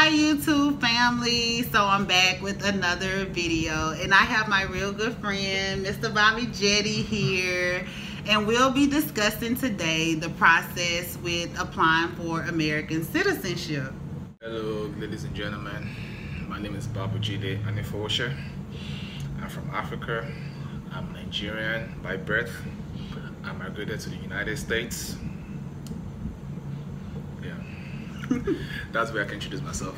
Hi YouTube family, so I'm back with another video and I have my real good friend Mr. Babajide here, and we'll be discussing today the process with applying for American citizenship. Hello ladies and gentlemen, my name is Babajide Anifowoshe. I'm from Africa. I'm Nigerian by birth. I migrated to the United States. That's where I can introduce myself.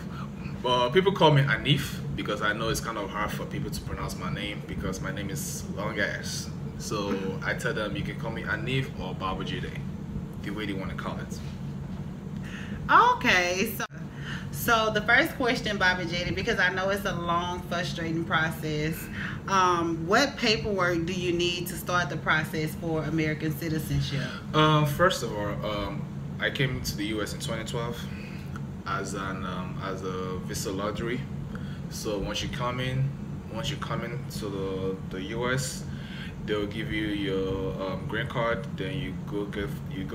But people call me Anif because I know it's kind of hard for people to pronounce my name because my name is long ass. So I tell them you can call me Anif or Babajide, the way they want to call it. Okay, so the first question, Babajide, because I know it's a long, frustrating process. What paperwork do you need to start the process for American citizenship? First of all, I came to the U.S. in 2012 as a visa lottery. So once you come in to the U.S., they'll give you your green card. Then you go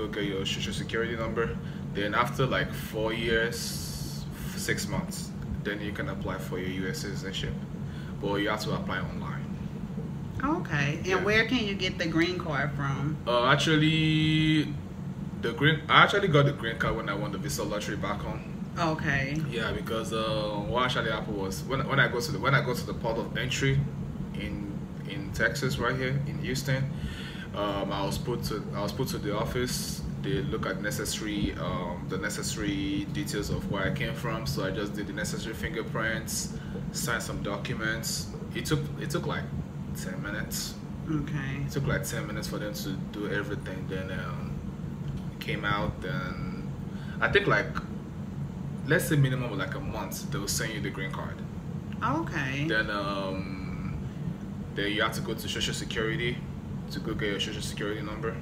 get your social security number. Then after like 4 years, 6 months, then you can apply for your U.S. citizenship. But you have to apply online. Okay, and where can you get the green card from? I actually got the green card when I won the visa lottery back home. Okay. Yeah, because what actually happened was when I go to the port of entry in Texas, right here in Houston, I was put to the office. They look at the necessary details of where I came from. So I just did the necessary fingerprints, signed some documents. It took like 10 minutes. Okay. It took like 10 minutes for them to do everything. Then came out, then I think like let's say minimum of like a month they will send you the green card. Okay. Then you have to go to Social Security to go get your Social Security number.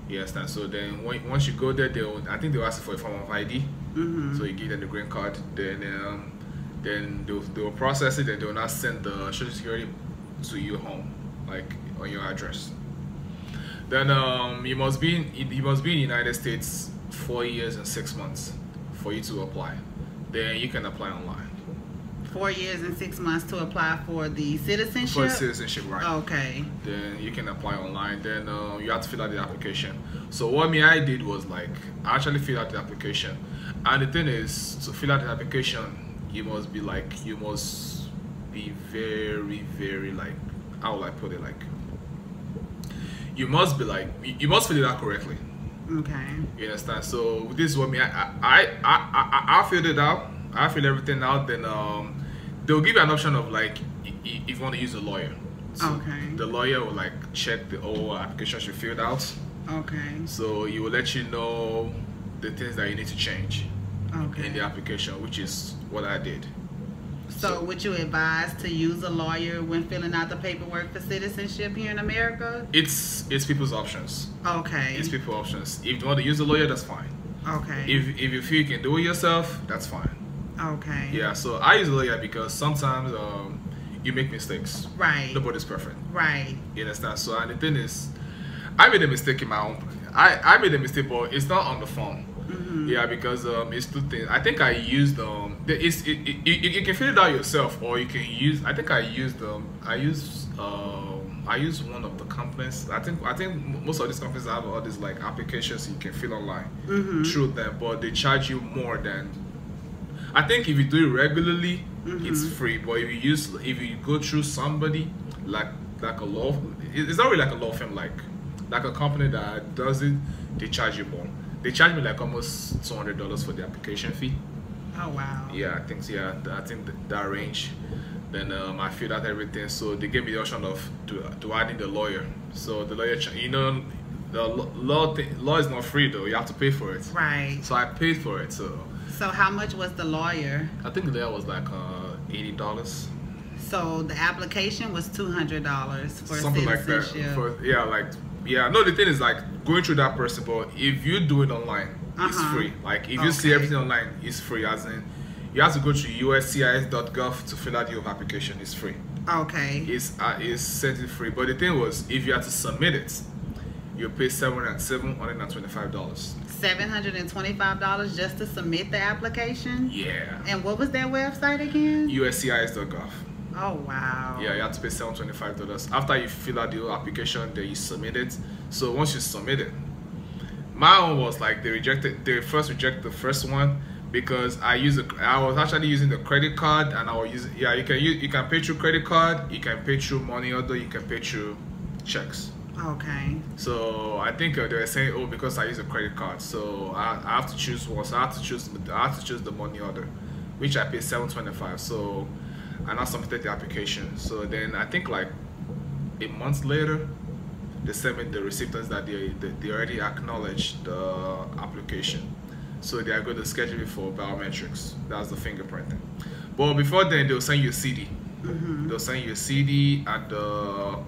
Yes, and so then once you go there, I think they'll ask you for a form of ID. So you give them the green card. Then they'll process it, and they'll not send the Social Security to your home, like on your address. Then you must be in the United States 4 years and 6 months for you to apply. Then you can apply online. 4 years and 6 months to apply for the citizenship? For citizenship, right. Okay. Then you can apply online. Then you have to fill out the application. So what I did was like, I actually filled out the application. And the thing is, to fill out the application, you must be very, very like, how will I put it, like, you must fill it out correctly. Okay. You understand? So this is what I filled it out. I fill everything out. Then they'll give you an option of like if you want to use a lawyer. So okay. The lawyer will like check the whole applications you filled out. Okay. So he will let you know the things that you need to change in the application, which is what I did. So would you advise to use a lawyer when filling out the paperwork for citizenship here in America? It's people's options. Okay. It's people's options. If you want to use a lawyer, that's fine. Okay. If you feel you can do it yourself, that's fine. Okay. Yeah, so I use a lawyer because sometimes you make mistakes. Right. Nobody's perfect. Right. You understand? So and the thing is, I made a mistake in my own. I made a mistake, but it's not on the phone. Yeah, because it's two things. I think I used you can fill it out yourself, or you can use. I think I used one of the companies. I think most of these companies have all these like applications you can fill online through them, but they charge you more than. I think if you do it regularly, it's free. But if you go through somebody like a law, it's not really like a law firm, like a company that does it, they charge you more. They charged me like almost $200 for the application fee. Oh wow. Yeah, I think that range. Then I filled out everything, so they gave me the option of to add in the lawyer. So the lawyer, the law is not free though. You have to pay for it. Right. So I paid for it. So how much was the lawyer? I think the lawyer was like $80. So the application was $200 for something like that. No, the thing is like going through that person, but if you do it online, it's free. Like if you see everything online, it's free. As in, you have to go to uscis.gov to fill out your application. It's free. Okay. It's set it free. But the thing was, if you have to submit it, you pay $725. $725 just to submit the application? Yeah. And what was that website again? USCIS.gov. Oh, wow. Yeah, you have to pay $725. After you fill out the application, then you submit it. So once you submit it, my own was like they first rejected the first one because I was actually using the credit card, and I was using, you can pay through credit card, you can pay through money order, you can pay through checks. Okay. So I think they were saying, oh, because I use a credit card, so I have to choose one. So I have to choose the money order, which I paid $725. So and I submitted the application. So then I think like a month later, they sent me the recipients that they already acknowledged the application. So they are going to schedule it for biometrics. That's the fingerprinting. But before then, they'll send you a CD. They'll send you a CD and the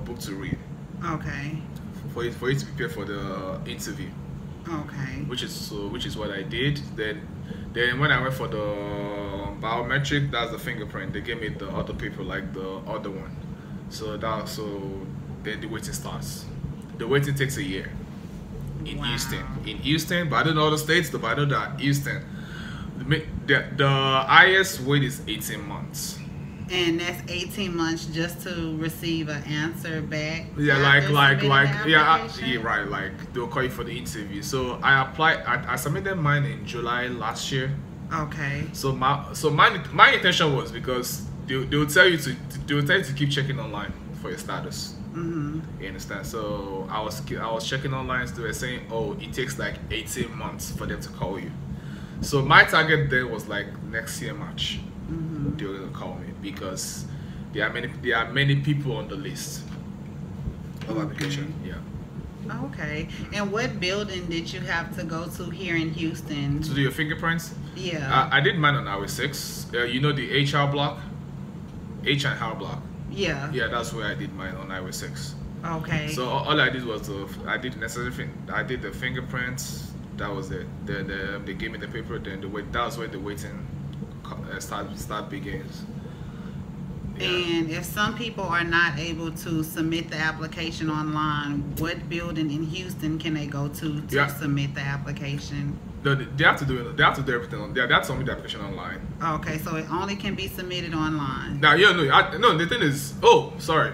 book to read. Okay. For you to prepare for the interview. Okay. Which is what I did. Then when I went for the biometric, that's the fingerprint. They gave me the other paper like the other one. So then the waiting starts. The waiting takes a year. In Houston, but I don't know other states, but I know that Houston, the highest wait is 18 months. And that's 18 months just to receive an answer back. Yeah, right. Like they'll call you for the interview. So I applied. I submitted mine in July last year. Okay. So my intention was because they will tell you to keep checking online for your status. You understand? So I was checking online. So they were saying, oh, it takes like 18 months for them to call you. So my target then was like next year March. They were gonna call me because there are many people on the list of application. Yeah. Okay. And what building did you have to go to here in Houston to do your fingerprints? Yeah. I did mine on Highway 6. You know the HR block, HR block. Yeah. Yeah, that's where I did mine on Highway 6. Okay. So all I did was I did the necessary thing. I did the fingerprints. That was it. Then they gave me the paper. Then that was where the waiting start begins. Yeah. And if some people are not able to submit the application online, what building in Houston can they go to submit the application? No, they have to do it. They have to do everything. They have to submit the application online. Okay, so it only can be submitted online. Now, no. The thing is, sorry.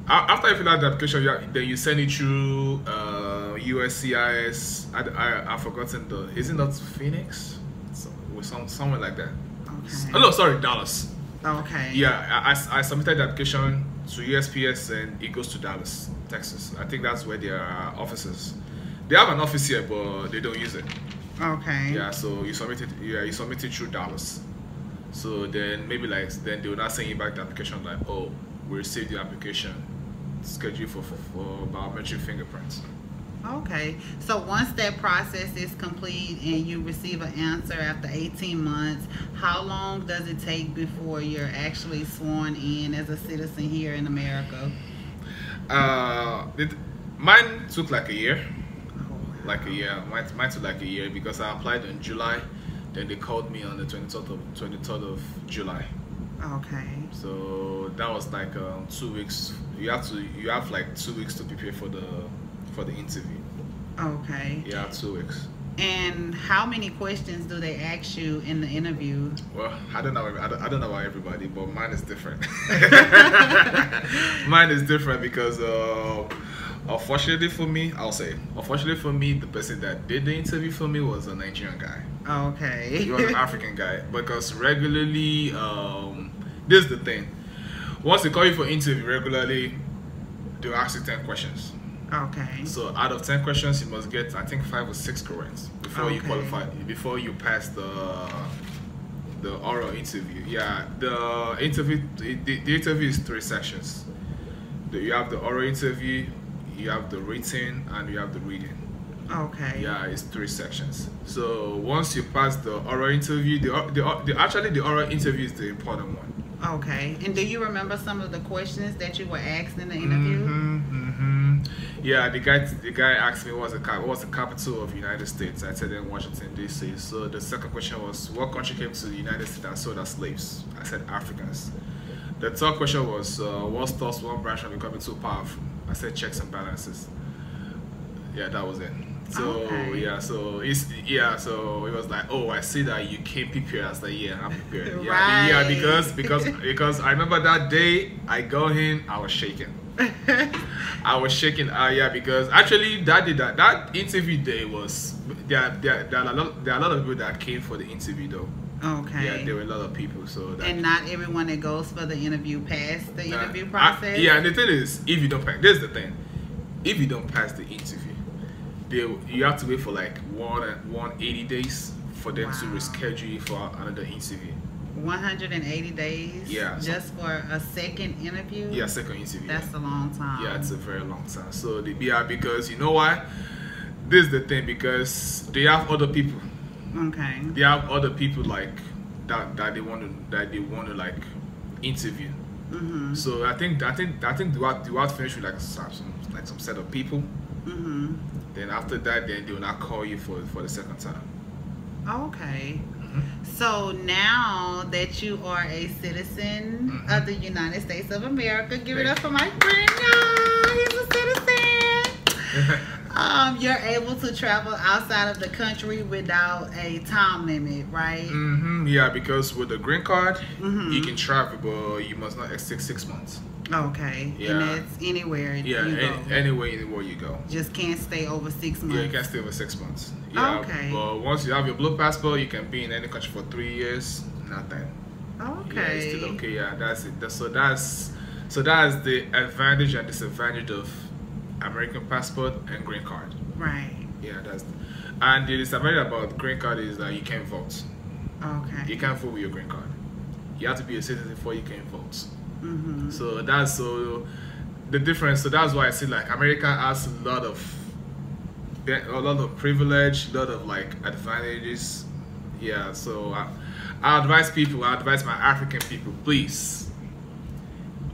After you fill out the application, then you send it through USCIS. I've forgotten is it not Phoenix? Somewhere like that. Okay. Oh no, sorry, Dallas. Okay. Yeah, I submitted the application to USPS and it goes to Dallas, Texas. I think that's where their offices. They have an office here, but they don't use it. Okay. Yeah, so you submit it through Dallas. So then maybe then they will not send you back the application like, oh, we received the application, schedule for biometric fingerprints. Okay, so once that process is complete and you receive an answer after 18 months, how long does it take before you're actually sworn in as a citizen here in America? Mine took like a year. Mine took like a year because I applied in July, then they called me on the 23rd of July. Okay. So that was like 2 weeks. You have like 2 weeks to prepare for the interview. Okay. Yeah, 2 weeks. And how many questions do they ask you in the interview? Well, I don't know about everybody, but mine is different. Mine is different because unfortunately for me, the person that did the interview for me was a Nigerian guy. Okay. He was an African guy because regularly, this is the thing. Once they call you for interview regularly, they'll ask you 10 questions. Okay. So out of 10 questions, you must get, I think, 5 or 6 correct before you qualify, before you pass the oral interview. Yeah, the interview is 3 sections. You have the oral interview, you have the written, and you have the reading. Okay. Yeah, it's 3 sections. So once you pass the oral interview, the oral interview is the important one. Okay. And do you remember some of the questions that you were asked in the interview? Yeah, the guy asked me what's the capital of the United States. I said in Washington D.C. So the second question was, what country came to the United States and sold as slaves? I said Africans. The third question was, what stops one branch from becoming too powerful? I said checks and balances. Yeah, that was it. So Okay. yeah, so so it was like, oh, I see that you came prepared. I was like, yeah, I'm prepared. Yeah, Right. yeah, because I remember that day I got in, I was shaking. I was shaking. Yeah, because actually that interview day was there are a lot of people that came for the interview though. Okay. Yeah, there were a lot of people. So that, And not everyone that goes for the interview passed the interview process. yeah, and the thing is, if you don't pass, this is the thing. If you don't pass the interview, you have to wait for like 180 days for them to reschedule you for another interview. 180 days. Yeah. Just for a second interview. Yeah, second interview. That's a long time. Yeah, it's a very long time. So because you know why? This is the thing, because they have other people. Okay. They have other people like that they want to like interview. Mhm. So I think you have to finish with like some set of people. Mhm. Then after that, then they will not call you for the second time. Okay. So now that you are a citizen of the United States of America, give it up for my friend. Y'all. He's a citizen. You're able to travel outside of the country without a time limit, right? Yeah, because with the green card, you can travel, but you must not exceed 6 months. Okay. Yeah. And that's anywhere you go. Anywhere you go. Just can't stay over 6 months. Yeah, you can't stay over 6 months. Yeah, Okay. But once you have your blue passport, you can be in any country for 3 years. Nothing. Okay. Yeah, it's still okay. Yeah, that's it. So that's the advantage and disadvantage of American passport and green card. Right. Yeah, and the disadvantage about green card is that you can't vote. Okay. You can't vote with your green card. You have to be a citizen before you can vote. Mm-hmm. So that's the difference. So that's why I see like America has a lot of privilege, a lot of like advantages. Yeah. So I advise my African people, please.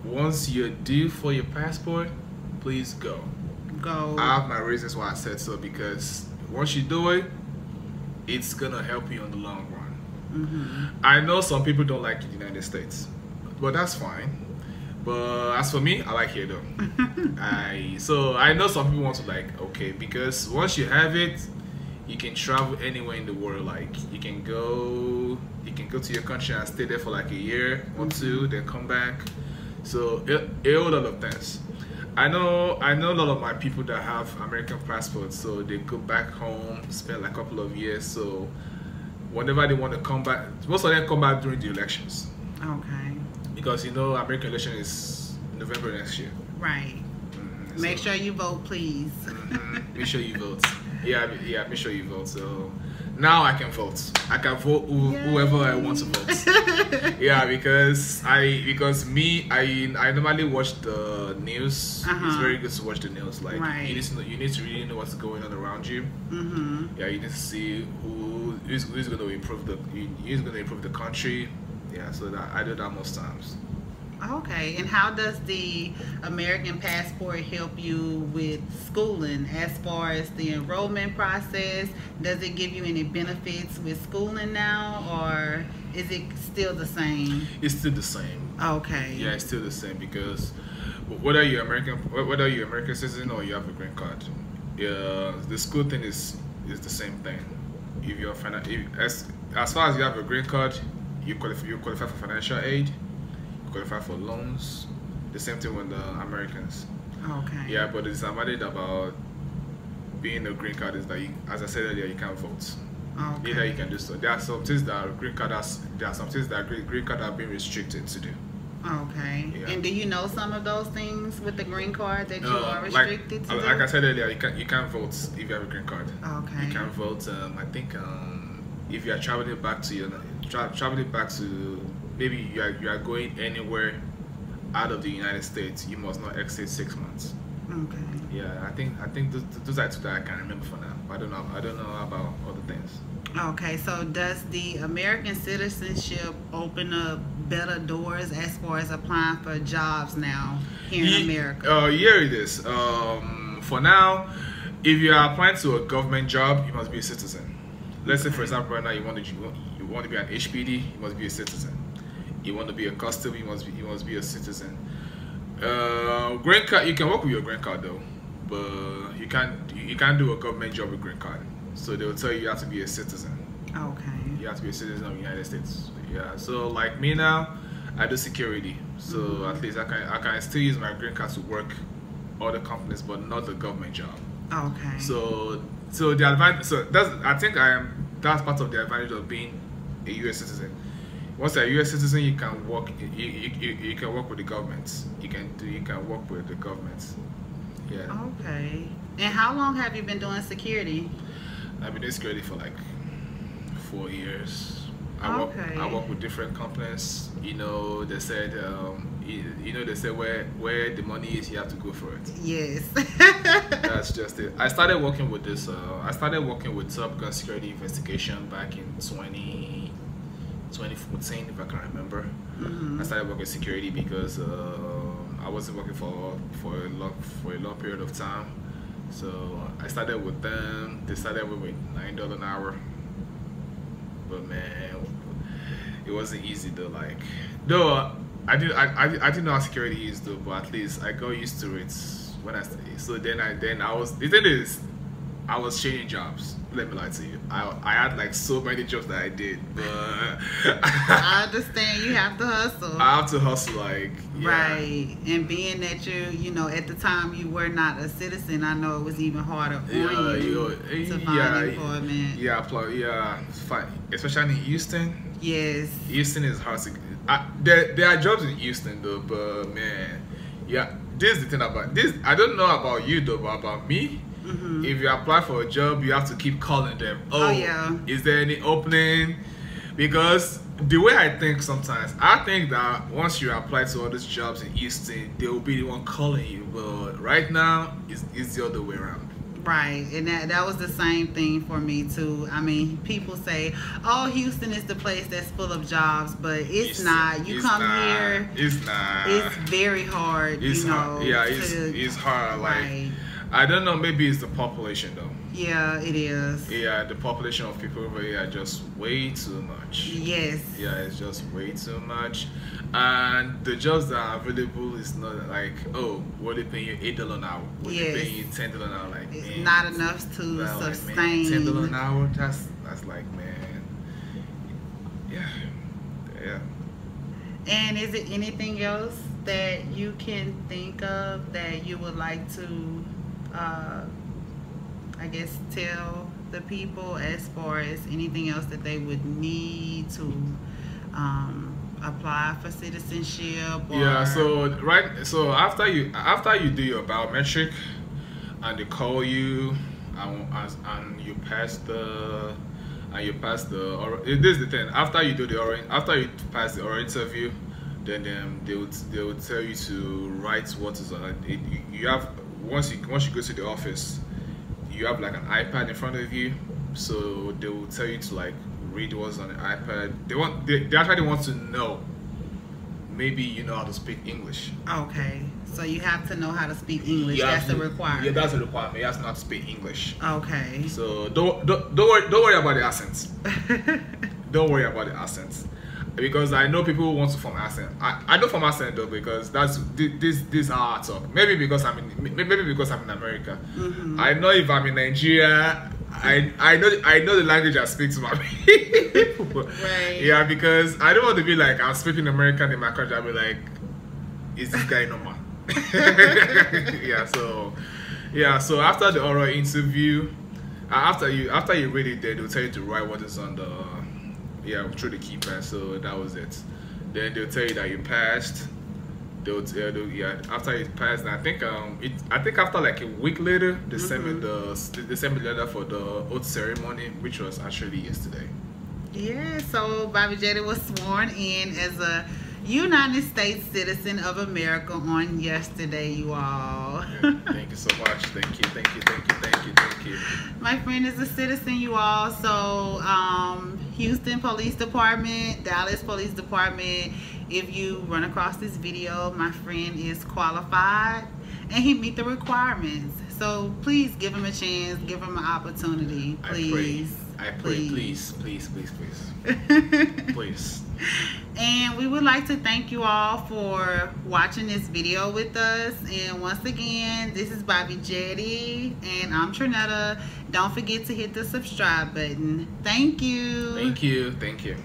Once you're due for your passport, please go. Go. I have my reasons why I said so, because once you do it, it's gonna help you in the long run. I know some people don't like the United States, but that's fine. But as for me, I like here though. So I know some people want to like, okay, because once you have it, you can travel anywhere in the world. Like you can go to your country and stay there for like a year or two, then come back. So a whole lot of things. I know a lot of my people that have American passports, so they go back home, spend like a couple of years. So whenever they want to come back, most of them come back during the elections. Okay. Because you know American election is November next year. Right. Make sure you vote, please. Make sure you vote. Yeah, make sure you vote. So now I can vote. I can vote whoever I want to vote. Yeah, because I normally watch the news. It's very good to watch the news. Like you need to really know what's going on around you. Yeah, you need to see who's going to improve the country. Yeah, so that I do that most times. Okay, and how does the American passport help you with schooling as far as the enrollment process? Does it give you any benefits with schooling now, or is it still the same? It's still the same. Okay. Yeah, it's still the same, because whether you're American citizen or you have a green card, the school thing is the same thing. If you're as far as you have a green card, you qualify for financial aid, you qualify for loans. The same thing with the Americans. Okay. Yeah, but the disadvantage about being a green card is that, as I said earlier, you can't vote. Okay. Either you can do so. There are some things that green card have been restricted to do. Okay. Yeah. And do you know some of those things with the green card that you are restricted to do? Like I said earlier, you can't vote if you have a green card. Okay. You can't vote. I think if you are traveling back to maybe you are going anywhere out of the United States, you must not exceed 6 months. Okay. Yeah, I think those are two that I can remember for now. I don't know about other things. Okay, so does the American citizenship open up better doors as far as applying for jobs now here in America? Yeah, it is. For now, if you are applying to a government job, you must be a citizen. Let's say, for example, right now you want to be an HPD, you must be a citizen. You want to be a customer, you must be a citizen. Green card, you can work with your green card though, but you can't do a government job with green card. So they'll tell you have to be a citizen. Okay. You have to be a citizen of the United States. Yeah. So like me now, I do security. So at least I can still use my green card to work other companies, but not the government job. Okay. So the advantage. So that's part of the advantage of being a U.S. citizen. Once you're a U.S. citizen, you can work. You can work with the government. You can work with the government. Yeah. Okay. And how long have you been doing security? I've been doing security for like 4 years. I work with different companies. You know, they said they say where the money is, you have to go for it. Yes. That's just it. I started working with Top Gun Security Investigation back in 2014, if I can remember. I started working security because I wasn't working for a long period of time. So I started with them. They started with $9 an hour. But man, it wasn't easy though. Like, though I didn't know how security is though, but at least I got used to it when I started. So then I was, the thing is, I was changing jobs. Let me lie to you. I had like so many jobs that I did, but I understand you have to hustle. I have to hustle, like, yeah. Right. And being that you know, at the time you were not a citizen, I know it was even harder on you to find employment. Yeah, especially in Houston. Yes. Houston is hard to. There are jobs in Houston though, but man, yeah. This is the thing about this. I don't know about you though, but about me. If you apply for a job, you have to keep calling them. Oh yeah. Is there any opening? Because the way I think sometimes, I think that once you apply to all these jobs in Houston, they will be the one calling you. But right now, it's the other way around. Right, and that was the same thing for me too. I mean, people say, "Oh, Houston is the place that's full of jobs," but it's not. You come here, it's not. It's very hard. It's you know, hard. Yeah, it's hard. Like, right. I don't know. Maybe it's the population though. Yeah, it is. Yeah, the population of people over here are just way too much. Yes. Yeah, it's just way too much. And the jobs that are available is not like, oh, what they paying you $8 an hour? What they paying you $10 an hour? Like, it's man, not enough to sustain. Like, man, $10 an hour? That's like, man. Yeah. And is it anything else that you can think of that you would like to I guess tell the people as far as anything else that they would need to apply for citizenship? Or... Yeah, so after you do your biometric and they call you and you pass the this is the thing, after you pass the oral interview, then they would tell you to write what is on it. You have once you go to the office, you have like an iPad in front of you, so they will tell you to like read what's on the iPad. They actually want to know maybe you know how to speak English. Okay, so you have to know how to speak English. That's a requirement. Yeah, that's a requirement. You have to know how to speak English. Okay. So don't worry about the accents. Don't worry about the accents. Because I know people who want to form accent. I don't form accent though, because this is how I talk. Maybe because I'm in America. I know if I'm in Nigeria, I know the language I speak to my people. Right. Yeah, because I don't want to be like I'm speaking American in my country. I'll be like, is this guy normal? So after the oral interview, after you read it, they'll tell you to write what is on the through the keypad. So that was it. Then they'll tell you that you passed. After you passed, and I think after like a week later, they sent me the letter for the oath ceremony, which was actually yesterday. Yeah, so Babajide was sworn in as a United States citizen of America on yesterday, you all. Yeah, thank you so much. Thank you. My friend is a citizen, you all. So Houston Police Department, Dallas Police Department, if you run across this video, my friend is qualified and he meet the requirements. So please give him a chance, give him an opportunity, please. I pray, please. Please. And we would would like to thank you all for watching this video with us. And once again, this is Babajide and I'm Trinetta. Don't forget to hit the subscribe button. Thank you. Thank you. Thank you.